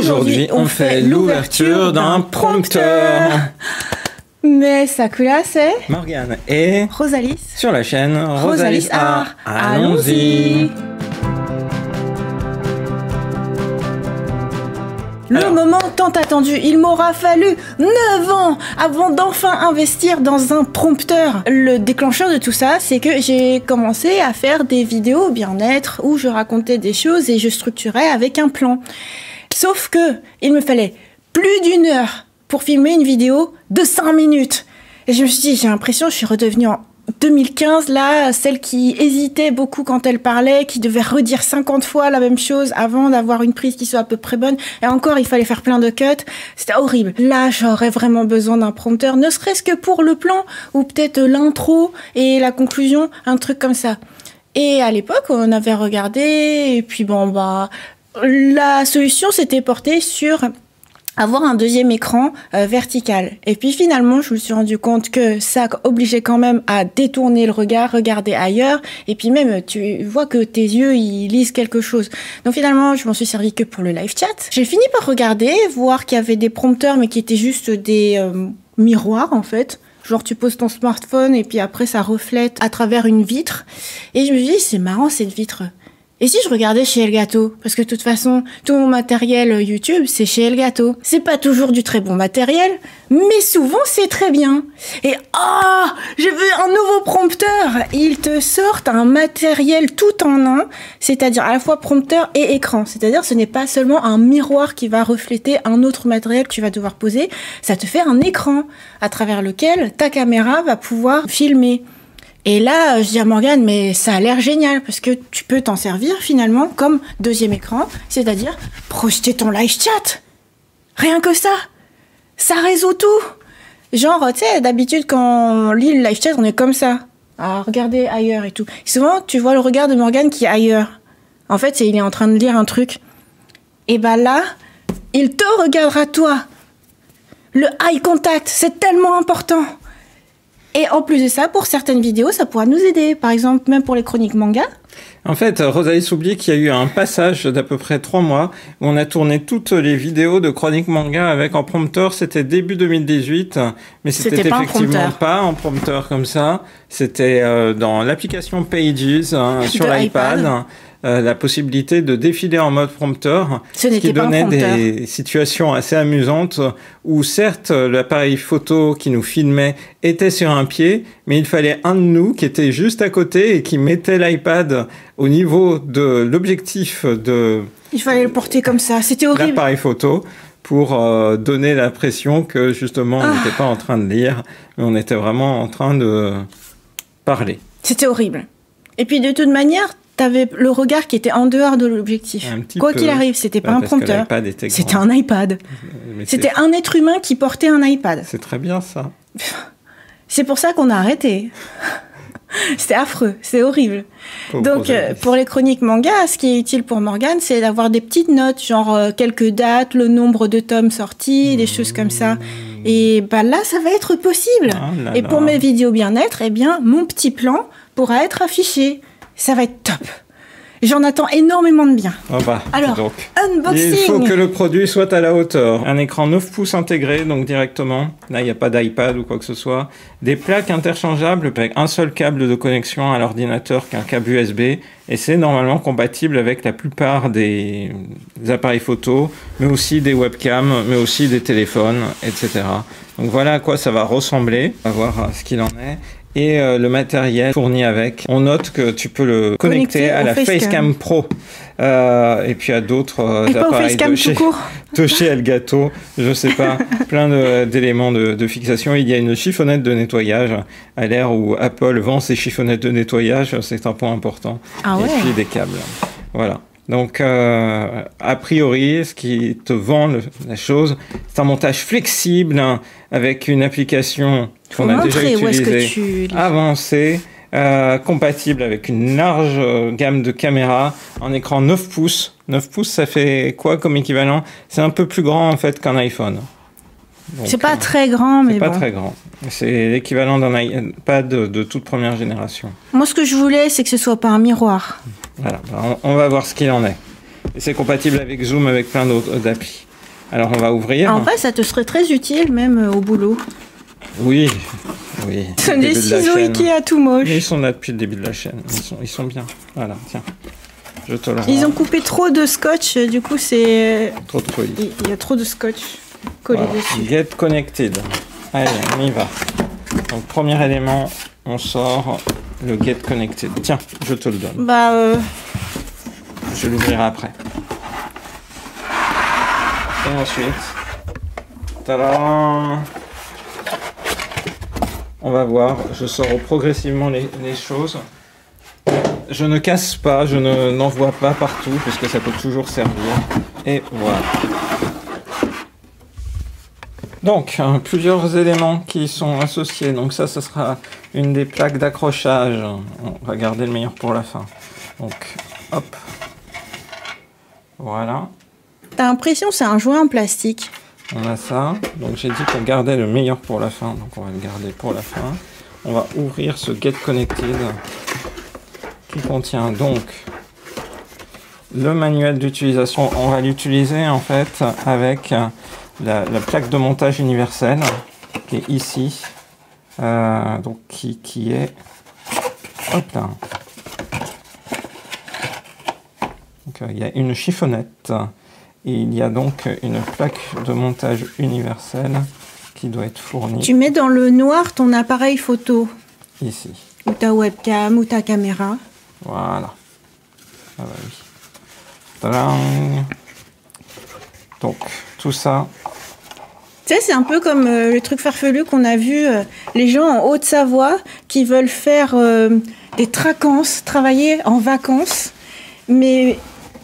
Aujourd'hui, on fait l'ouverture d'un prompteur. Mais Sakura, c'est Morgane et Rosalis sur la chaîne Rosalis Art. Allons-y. Le moment tant attendu, il m'aura fallu 9 ans avant d'enfin investir dans un prompteur. Le déclencheur de tout ça, c'est que j'ai commencé à faire des vidéos bien-être où je racontais des choses et je structurais avec un plan. Sauf que il me fallait plus d'1 heure pour filmer une vidéo de 5 minutes. Et je me suis dit, j'ai l'impression que je suis redevenue en 2015, là, celle qui hésitait beaucoup quand elle parlait, qui devait redire 50 fois la même chose avant d'avoir une prise qui soit à peu près bonne. Et encore, il fallait faire plein de cuts. C'était horrible. Là, j'aurais vraiment besoin d'un prompteur, ne serait-ce que pour le plan, ou peut-être l'intro et la conclusion, un truc comme ça. Et à l'époque, on avait regardé, et puis bon, bah, la solution s'était portée sur avoir un deuxième écran vertical. Et puis finalement, je me suis rendu compte que ça obligeait quand même à détourner le regard, regarder ailleurs, et puis même, tu vois que tes yeux, ils lisent quelque chose. Donc finalement, je m'en suis servi que pour le live chat. J'ai fini par regarder, voir qu'il y avait des prompteurs, mais qui étaient juste des miroirs, en fait. Genre, tu poses ton smartphone, et puis après, ça reflète à travers une vitre. Et je me suis dit, c'est marrant, cette vitre. Et si je regardais chez Elgato? Parce que de toute façon, tout mon matériel YouTube, c'est chez Elgato. C'est pas toujours du très bon matériel, mais souvent c'est très bien. Et j'ai vu un nouveau prompteur. Ils te sortent un matériel tout en un, c'est-à-dire à la fois prompteur et écran. C'est-à-dire ce n'est pas seulement un miroir qui va refléter un autre matériel que tu vas devoir poser, ça te fait un écran à travers lequel ta caméra va pouvoir filmer. Et là, je dis à Morgane, mais ça a l'air génial, parce que tu peux t'en servir finalement comme deuxième écran, c'est-à-dire projeter ton live chat. Rien que ça. Ça résout tout. Genre, tu sais, d'habitude, quand on lit le live chat, on est comme ça, à regarder ailleurs et tout. Et souvent, tu vois le regard de Morgane qui est ailleurs. En fait, il est en train de lire un truc. Et bah là, il te regardera toi. Le eye contact, c'est tellement important. Et en plus de ça, pour certaines vidéos, ça pourra nous aider. Par exemple, même pour les chroniques manga. En fait, Rosalis oublie qu'il y a eu un passage d'à peu près 3 mois où on a tourné toutes les vidéos de chroniques manga avec en prompteur. C'était début 2018, mais c'était effectivement pas en prompteur comme ça. C'était dans l'application Pages sur l'iPad. La possibilité de défiler en mode prompteur, ce qui donnait des situations assez amusantes où certes l'appareil photo qui nous filmait était sur un pied, mais il fallait un de nous qui était juste à côté et qui mettait l'iPad au niveau de l'objectif de... Il fallait le porter comme ça, c'était horrible. L'appareil photo pour donner l'impression que justement on n'était pas en train de lire, mais on était vraiment en train de parler. C'était horrible. Et puis de toute manière, t'avais le regard qui était en dehors de l'objectif. Quoi qu'il arrive, c'était pas un prompteur, c'était un iPad. C'était un être humain qui portait un iPad. C'est très bien ça. C'est pour ça qu'on a arrêté. C'était affreux, c'est horrible. Donc pour les chroniques manga, ce qui est utile pour Morgane, c'est d'avoir des petites notes, genre quelques dates, le nombre de tomes sortis, des choses comme ça. Et bah là, ça va être possible. Et pour mes vidéos bien-être, eh bien, mon petit plan pourra être affiché. Ça va être top. J'en attends énormément de bien. Oh bah, alors, donc, unboxing. Il faut que le produit soit à la hauteur. Un écran 9 pouces intégré, donc directement. Là, il n'y a pas d'iPad ou quoi que ce soit. Des plaques interchangeables avec un seul câble de connexion à l'ordinateur qu'un câble USB. Et c'est normalement compatible avec la plupart des appareils photo, mais aussi des webcams, mais aussi des téléphones, etc. Donc voilà à quoi ça va ressembler. On va voir ce qu'il en est. Et le matériel fourni avec. On note que tu peux le connecter à la Facecam Pro. Et puis à d'autres appareils de chez Elgato. Je sais pas, plein d'éléments de fixation. Il y a une chiffonnette de nettoyage. À l'ère où Apple vend ses chiffonnettes de nettoyage, c'est un point important. Ah ouais. Et puis des câbles. Voilà. Donc, a priori, ce qui te vend la chose, c'est un montage flexible avec une application qu'on a déjà utilisée, avancée, compatible avec une large gamme de caméras, un écran 9 pouces. 9 pouces, ça fait quoi comme équivalent? C'est un peu plus grand en fait qu'un iPhone. C'est pas très grand, mais c'est pas très grand. C'est l'équivalent d'un iPad de toute première génération. Moi, ce que je voulais, c'est que ce soit pas un miroir. Voilà, on va voir ce qu'il en est. Et c'est compatible avec Zoom, avec plein d'autres applis. Alors on va ouvrir. En vrai, ça te serait très utile, même au boulot. Oui, oui. C'est des ciseaux Ikea tout moches. Ils sont là depuis le début de la chaîne. Ils sont bien. Voilà, tiens. Je te le rends. Ils ont coupé trop de scotch, du coup c'est... Trop de colis. Il y a trop de scotch collé dessus. Get connected. Allez, on y va. Donc premier élément, on sort le get connected. Tiens, je te le donne. Bah Je l'ouvrirai après. Et ensuite, tadam, on va voir, je sors progressivement les choses. Je ne casse pas, je n'envoie pas partout, puisque ça peut toujours servir. Et voilà. Donc, plusieurs éléments qui sont associés. Donc ça sera une des plaques d'accrochage. On va garder le meilleur pour la fin. Donc, hop. Voilà. T'as l'impression que c'est un jouet en plastique. On a ça. Donc j'ai dit qu'on gardait le meilleur pour la fin. Donc on va le garder pour la fin. On va ouvrir ce Get Connected qui contient donc le manuel d'utilisation. On va l'utiliser en fait avec la plaque de montage universelle qui est ici. Donc qui est... Hop là. Donc, il y a une chiffonnette. Et il y a donc une plaque de montage universelle qui doit être fournie. Tu mets dans le noir ton appareil photo. Ici. Ou ta webcam, ou ta caméra. Voilà. Ah bah oui. Tadam. Donc, tout ça. Tu sais, c'est un peu comme le truc farfelu qu'on a vu, les gens en Haute-Savoie qui veulent faire des tracances, travailler en vacances, mais...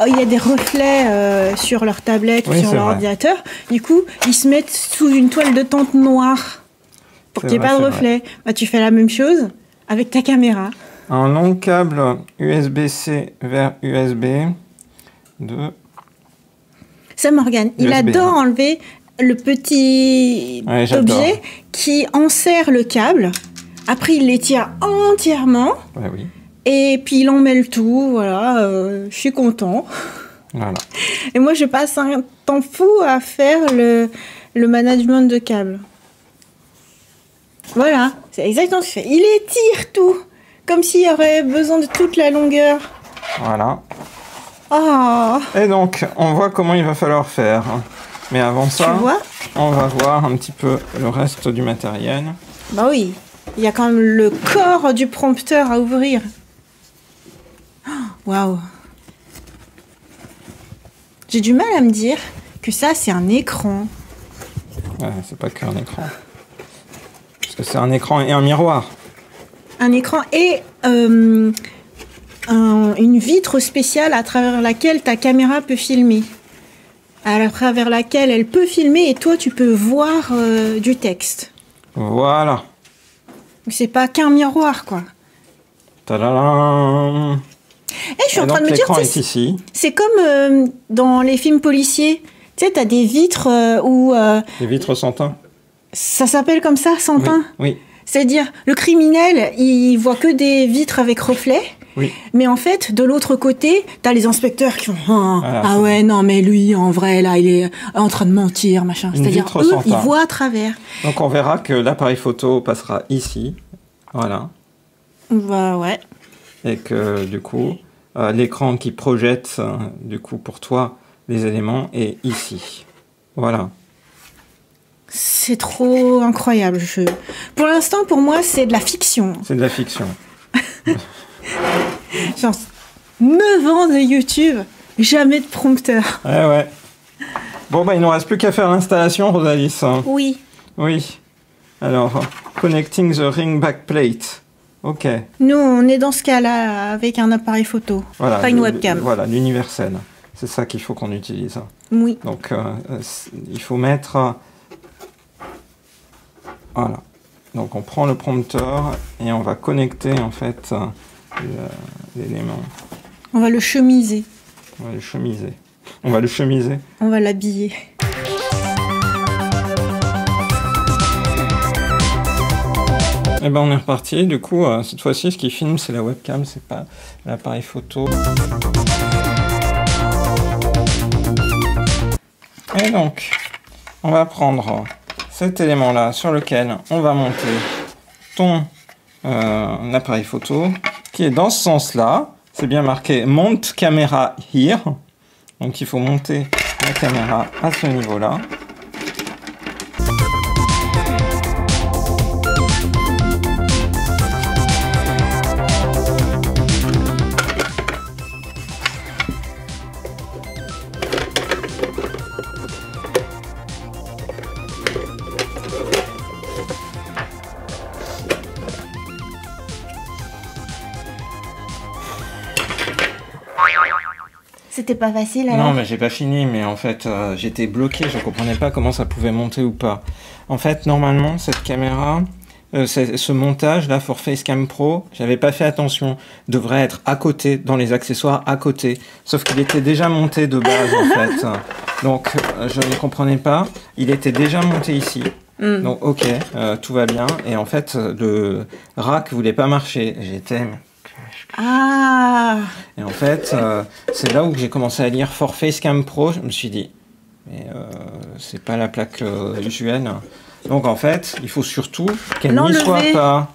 il y a des reflets sur leur tablette ou sur leur ordinateur. Du coup, ils se mettent sous une toile de tente noire pour qu'il n'y ait pas de reflet. Bah, tu fais la même chose avec ta caméra. Un long câble USB-C vers USB de... Sam Morgan, il adore enlever le petit objet qui enserre le câble. Après, il l'étire entièrement. Ouais, oui. Et puis il emmêle tout, voilà, je suis content. Voilà. Et moi je passe un temps fou à faire le management de câble. Voilà, c'est exactement ce qu'il fait. Il étire tout, comme s'il y aurait besoin de toute la longueur. Voilà. Oh. Et donc, on voit comment il va falloir faire. Mais avant ça, on va voir un petit peu le reste du matériel. Bah oui, il y a quand même le corps du prompteur à ouvrir. Waouh! J'ai du mal à me dire que ça, c'est un écran. Ouais, c'est pas qu'un écran. Parce que c'est un écran et un miroir. Un écran et une vitre spéciale à travers laquelle ta caméra peut filmer. À travers laquelle elle peut filmer et toi, tu peux voir du texte. Voilà. C'est pas qu'un miroir, quoi. Tadam! Je suis en train de me dire, c'est comme dans les films policiers. Tu sais, t'as des vitres où... Des vitres sans teint. Ça s'appelle comme ça, sans teint? Oui. C'est-à-dire, le criminel, il voit que des vitres avec reflets. Oui. Mais en fait, de l'autre côté, t'as les inspecteurs qui font ah ouais, non, mais lui, en vrai, là, il est en train de mentir, machin. C'est-à-dire, eux, ils voient à travers. Donc, on verra que l'appareil photo passera ici. Voilà. Bah ouais. Et que, du coup, l'écran qui projette, du coup, pour toi, les éléments est ici. Voilà. C'est trop incroyable. Pour l'instant, pour moi, c'est de la fiction. C'est de la fiction. Genre, 9 ans de YouTube, jamais de prompteur. Ouais. Bon, bah, il ne nous reste plus qu'à faire l'installation, Rosalis. Oui. Oui. Alors, connecting the ring backplate. Ok. Nous, on est dans ce cas-là avec un appareil photo, voilà, pas une webcam. Voilà, l'universel. C'est ça qu'il faut qu'on utilise. Oui. Donc, il faut mettre... Voilà. Donc, on prend le prompteur et on va connecter, en fait, l'élément. On va le chemiser. On va le chemiser. On va le chemiser. On va l'habiller. Et ben on est reparti. Du coup, cette fois-ci, ce qui filme, c'est la webcam, c'est pas l'appareil photo. Et donc, on va prendre cet élément-là sur lequel on va monter ton appareil photo, qui est dans ce sens-là. C'est bien marqué « Mount camera here ». Donc il faut monter la caméra à ce niveau-là. C'était pas facile alors? Non, mais j'ai pas fini, mais en fait, j'étais bloqué, je comprenais pas comment ça pouvait monter ou pas. En fait, normalement, cette caméra, ce montage là, For Facecam Pro, j'avais pas fait attention, devrait être à côté, dans les accessoires à côté. Sauf qu'il était déjà monté de base, en fait. Donc, je ne comprenais pas. Il était déjà monté ici. Donc, ok, tout va bien. Et en fait, le rack voulait pas marcher. J'étais... Ah. Et en fait, c'est là où j'ai commencé à lire For Facecam Pro. Je me suis dit, mais c'est pas la plaque usuelle. Donc en fait, il faut surtout qu'elle n'y soit pas.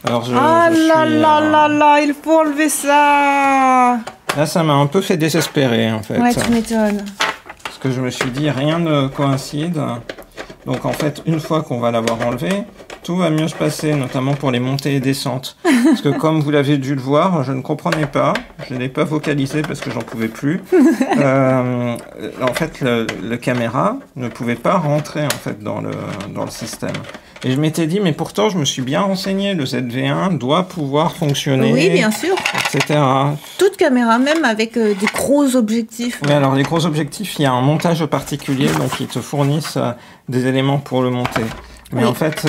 Alors là là, il faut enlever ça. Là, ça m'a un peu fait désespérer en fait. Ouais, tu m'étonnes. Parce que je me suis dit, rien ne coïncide. Donc en fait, une fois qu'on va l'avoir enlevé, tout va mieux se passer, notamment pour les montées et descentes. Parce que comme vous l'avez dû le voir, je ne comprenais pas, je n'ai pas vocalisé parce que j'en pouvais plus. En fait, le caméra ne pouvait pas rentrer en fait dans le système. Et je m'étais dit, mais pourtant, je me suis bien renseigné, le ZV1 doit pouvoir fonctionner. Oui, bien sûr. Etc. Toute caméra, même avec des gros objectifs. Mais alors, les gros objectifs, il y a un montage particulier, donc ils te fournissent des éléments pour le monter. Mais en fait,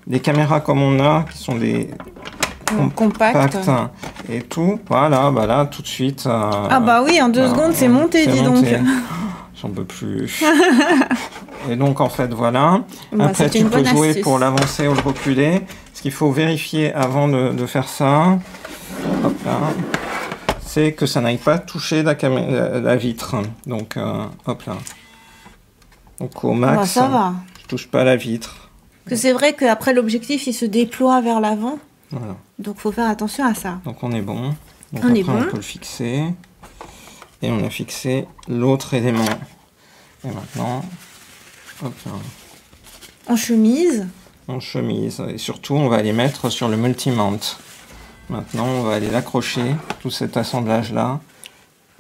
les caméras comme on a, qui sont des compactes et tout, voilà, bah là, tout de suite... ah bah oui, en 2 secondes, c'est monté, dis donc. J'en peux plus. Et donc, en fait, voilà. Bah, après, tu peux jouer pour l'avancer ou le reculer. Ce qu'il faut vérifier avant de faire ça, hop là, c'est que ça n'aille pas toucher la vitre. Donc, hop là. Donc, au max... Bah, ça va. Touche pas la vitre. Que c'est vrai qu'après l'objectif il se déploie vers l'avant. Voilà. Donc faut faire attention à ça. Donc on est bon. Donc on après, est bon. On peut le fixer. Et on a fixé l'autre élément. Et maintenant, hop là. En chemise. En chemise. Et surtout on va les mettre sur le multimount. Maintenant on va aller l'accrocher, tout cet assemblage là.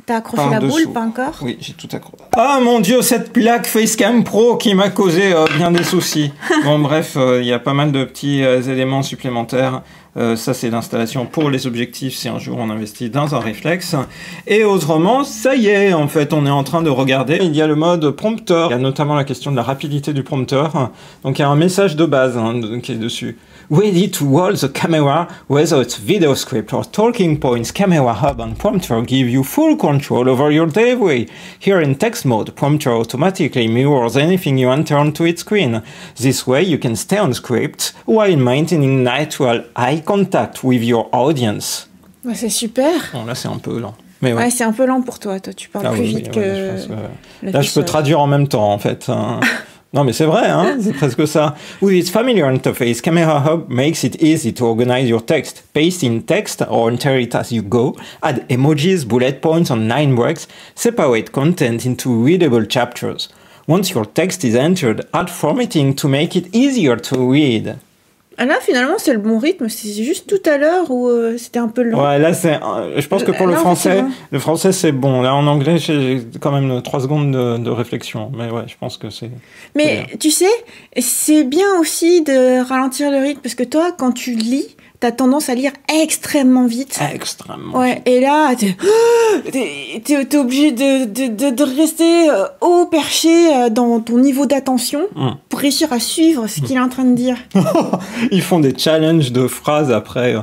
T'as accroché la boule, pas encore? Oui, j'ai tout accroché. Ah mon dieu, cette plaque Facecam Pro qui m'a causé bien des soucis. Bon bref, il y a pas mal de petits éléments supplémentaires. Ça c'est l'installation pour les objectifs si un jour on investit dans un réflexe. Et autrement, ça y est, en fait, on est en train de regarder. Il y a le mode prompteur. Il y a notamment la question de la rapidité du prompteur. Donc il y a un message de base qui est dessus. Ready to roll the camera, whether it's video script or talking points, camera hub and prompter give you full control over your delivery. Here in text mode, prompter automatically mirrors anything you enter onto its screen. This way you can stay on script while maintaining natural eye contact with your audience. Ouais, c'est super. Bon, là c'est un peu lent. Mais ouais, c'est un peu lent pour toi. Toi, tu parles plus vite que... Là, je peux traduire en même temps, en fait. Non, mais c'est vrai, hein, c'est presque ça. With its familiar interface, Camera Hub makes it easy to organize your text. Paste in text or enter it as you go. Add emojis, bullet points, and line breaks. Separate content into readable chapters. Once your text is entered, add formatting to make it easier to read. Ah là, finalement, c'est le bon rythme. C'est juste tout à l'heure où c'était un peu lent. Ouais, là, je pense que pour le français, c'est bon. Là, en anglais, j'ai quand même 3 secondes de réflexion. Mais ouais, je pense que c'est... Mais tu sais, c'est bien aussi de ralentir le rythme. Parce que toi, quand tu lis, t'as tendance à lire extrêmement vite. Extrêmement. Ouais, et là, t'es obligé de rester haut perché dans ton niveau d'attention pour réussir à suivre ce qu'il est en train de dire. Ils font des challenges de phrases après.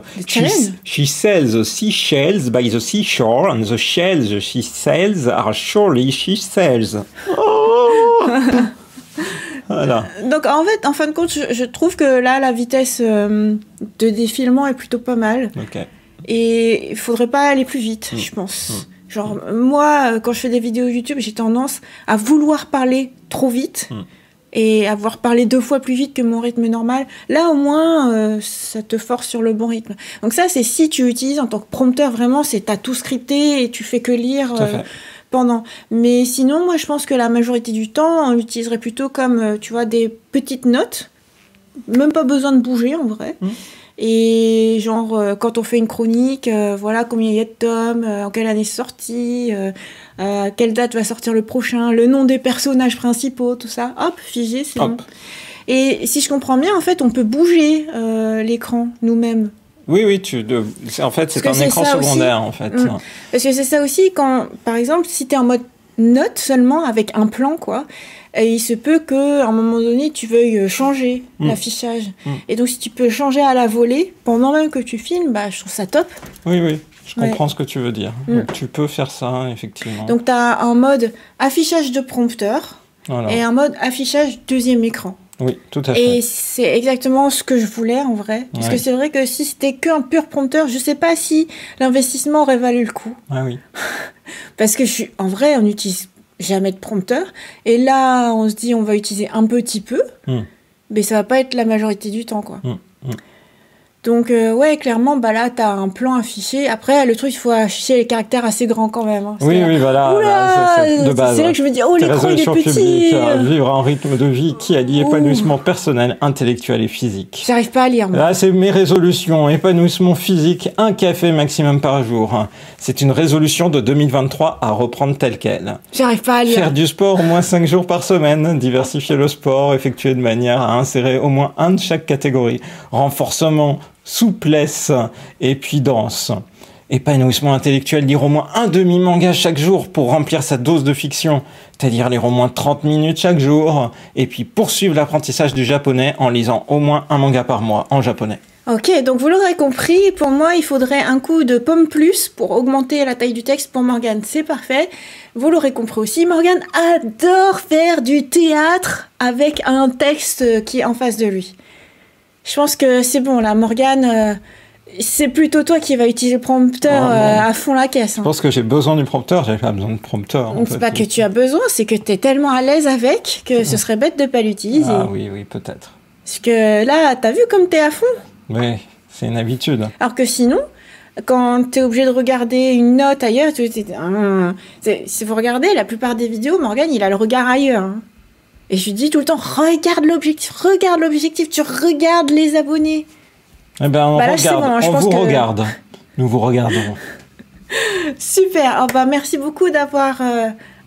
She sells the seashells by the seashore and the shells she sells are surely she sells. Voilà. Donc en fin de compte, je trouve que là la vitesse de défilement est plutôt pas mal. Okay. Et il faudrait pas aller plus vite, je pense. Genre, moi, quand je fais des vidéos YouTube, j'ai tendance à vouloir parler trop vite et avoir parlé 2 fois plus vite que mon rythme normal. Là, au moins, ça te force sur le bon rythme. Donc ça, c'est si tu utilises en tant que prompteur, vraiment, t'as tout scripté et tu fais que lire pendant. Mais sinon, moi, je pense que la majorité du temps, on l'utiliserait plutôt comme, tu vois, des petites notes. Même pas besoin de bouger, en vrai. Et genre, quand on fait une chronique, voilà combien il y a de tomes, en quelle année c'est sorti, quelle date va sortir le prochain, le nom des personnages principaux, tout ça. Hop, figé, c'est bon. Et si je comprends bien, en fait, on peut bouger l'écran nous-mêmes. Oui, en fait, c'est un écran secondaire, en fait. Parce que c'est ça aussi, quand, par exemple, si t'es en mode note seulement, avec un plan, quoi, et il se peut qu'à un moment donné, tu veuilles changer l'affichage. Et donc, si tu peux changer à la volée, pendant même que tu filmes, bah, je trouve ça top. Oui, je comprends ce que tu veux dire. Donc, tu peux faire ça, effectivement. Donc, tu as un mode affichage de prompteur et un mode affichage deuxième écran. Oui, tout à fait. Et c'est exactement ce que je voulais, en vrai. Parce que c'est vrai que si c'était qu'un pur prompteur, je sais pas si l'investissement aurait valu le coup. Ah oui. Parce que en vrai, on utilise jamais de prompteur. Et là, on se dit, on va utiliser un petit peu. Mais ça va pas être la majorité du temps, quoi. Donc, ouais, clairement, bah là, t'as un plan affiché. Après, le truc, il faut afficher les caractères assez grands quand même. Hein. Oui, voilà. Oula, de base. C'est là que je me dis, oh, l'écran, il est petit. Vivre un rythme de vie qui allie épanouissement personnel, intellectuel et physique. J'arrive pas à lire, moi. Là, c'est mes résolutions. Épanouissement physique, 1 café maximum par jour. C'est une résolution de 2023 à reprendre telle quelle. J'arrive pas à lire. Faire du sport au moins 5 jours par semaine. Diversifier le sport, effectuer de manière à insérer au moins un de chaque catégorie. Renforcement, souplesse et puis danse. Épanouissement intellectuel, lire au moins un demi-manga chaque jour pour remplir sa dose de fiction, c'est-à-dire lire au moins 30 minutes chaque jour, et puis poursuivre l'apprentissage du japonais en lisant au moins un manga par mois en japonais. Ok, donc vous l'aurez compris, pour moi il faudrait un coup de pomme plus pour augmenter la taille du texte. Pour Morgane, c'est parfait. Vous l'aurez compris aussi, Morgane adore faire du théâtre avec un texte qui est en face de lui. Je pense que c'est bon, là, Morgane, c'est plutôt toi qui vas utiliser le prompteur à fond la caisse. Hein. Je pense que j'ai besoin du prompteur, j'avais pas besoin de prompteur. C'est pas que tu as besoin, c'est que tu es tellement à l'aise avec que ce serait bête de pas l'utiliser. Ah oui, peut-être. Parce que là, t'as vu comme t'es à fond? Oui, c'est une habitude. Alors que sinon, quand t'es obligé de regarder une note ailleurs, si vous regardez, la plupart des vidéos, Morgane, il a le regard ailleurs. Hein. Et je lui dis tout le temps, regarde l'objectif, tu regardes les abonnés. Eh ben, on regarde, bon, hein, on vous regarde. Nous vous regardons. Super, oh, bah, merci beaucoup d'avoir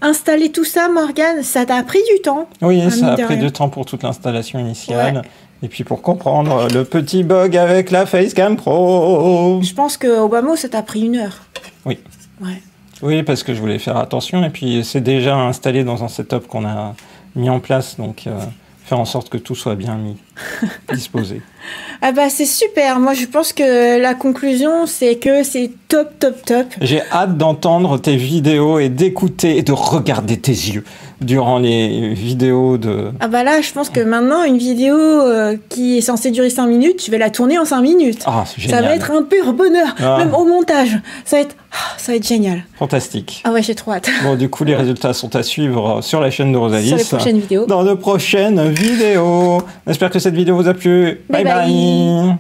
installé tout ça, Morgane. Ça t'a pris du temps. Oui, ça a pris du temps pour toute l'installation initiale. Ouais. Et puis pour comprendre le petit bug avec la Facecam Pro. Je pense qu'au bas mot, ça t'a pris 1 heure. Oui. Ouais. Oui, parce que je voulais faire attention. Et puis c'est déjà installé dans un setup qu'on a mis en place, donc faire en sorte que tout soit bien mis, disposé. Ah bah c'est super, moi je pense que la conclusion c'est que c'est top. J'ai hâte d'entendre tes vidéos et d'écouter et de regarder tes yeux durant les vidéos de... Ah bah là je pense que maintenant une vidéo qui est censée durer 5 minutes, je vais la tourner en 5 minutes. Ah, c'est génial. Ça va être un pur bonheur, même au montage, ça va être génial. Fantastique. Ah ouais, j'ai trop hâte. Bon, du coup, les résultats sont à suivre sur la chaîne de Rosalis. Sur les prochaines vidéos. Dans de prochaines vidéos. J'espère que cette vidéo vous a plu. Bye bye.